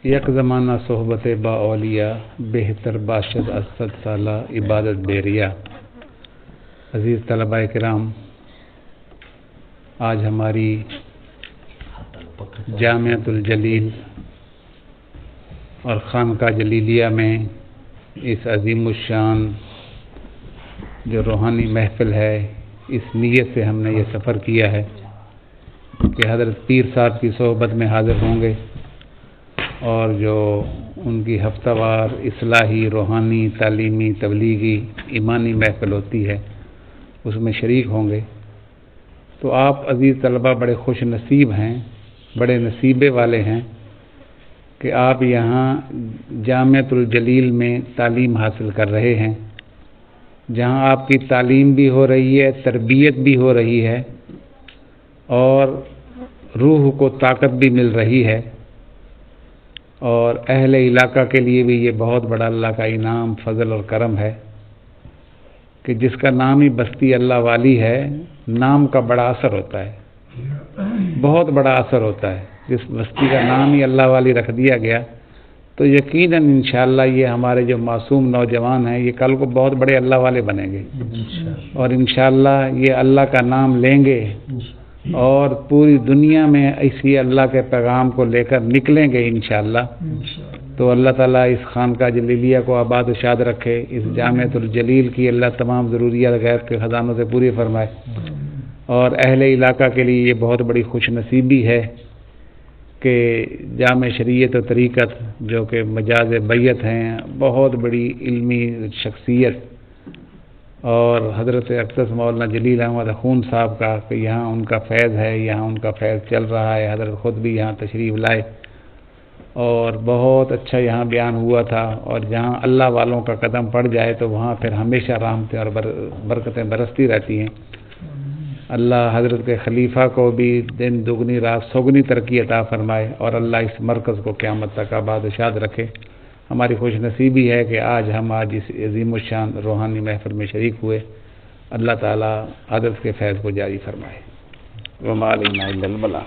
یک زمانہ صحبت با اولیاء بہتر باشد از 100 سالہ عبادت بیریا۔ عزیز طلباء کرام، آج ہماری جامعۃ الجلیل اور خانقاہ جلیلیہ میں اس عظیم الشان جو روحانی محفل ہے، اس نیت سے ہم نے یہ سفر کیا ہے کہ حضرت پیر صاحب کی صحبت میں حاضر ہوں گے اور جو ان کی ہفتہ وار اصلاحی، روحانی، تعلیمی، تبلیغی، ایمانی محفل ہوتی ہے اس میں شریک ہوں گے۔ تو آپ عزیز طلبہ بڑے خوش نصیب ہیں، بڑے نصیبے والے ہیں کہ آپ یہاں جامعۃ الجلیل میں تعلیم حاصل کر رہے ہیں، جہاں آپ کی تعلیم بھی ہو رہی ہے، تربیت بھی ہو رہی ہے اور روح کو طاقت بھی مل رہی ہے، اور اہل علاقہ کے لیے بھی یہ بہت بڑا اللہ کا انعام، فضل اور کرم ہے کہ جس کا نام ہی بستی اللہ والی ہے، نام کا بڑا اثر ہوتا ہے، بہت بڑا اثر ہوتا ہے۔ جس بستی کا نام ہی اللہ والی رکھ دیا گیا تو یقیناً انشاءاللہ یہ ہمارے جو معصوم نوجوان ہیں یہ کل کو بہت بڑے اللہ والے بنیں گے، اور انشاءاللہ یہ اللہ کا نام لیں گے اور پوری دنیا میں اسی اللہ کے پیغام کو لے کر نکلیں گے انشاءاللہ۔ تو اللہ تعالیٰ اس خانقاہ جلیلیہ کو آباد و شاد رکھے، اس جامعۃ الجلیل کی اللہ تمام ضروریات غیب کے خزانوں سے پوری فرمائے، اور اہل علاقہ کے لیے یہ بہت بڑی خوش نصیبی ہے کہ جامع شریعت و طریقت جو کہ مجاز بیت ہیں، بہت بڑی علمی شخصیت، اور حضرت اقدس مولانا جلیل احمد اخون صاحب کا کہ یہاں ان کا فیض ہے، یہاں ان کا فیض چل رہا ہے، حضرت خود بھی یہاں تشریف لائے اور بہت اچھا یہاں بیان ہوا تھا۔ اور جہاں اللہ والوں کا قدم پڑ جائے تو وہاں پھر ہمیشہ رحمتیں اور برکتیں برستی رہتی ہیں۔ اللہ حضرت کے خلیفہ کو بھی دن دگنی رات سگنی ترقی عطا فرمائے، اور اللہ اس مرکز کو قیامت تک آباد و شاد رکھے۔ ہماری خوش نصیبی ہے کہ آج اس عظیم الشان روحانی محفل میں شریک ہوئے۔ اللہ تعالیٰ حضرت کے فیض کو جاری فرمائے۔ وما علینا الا البلاغ۔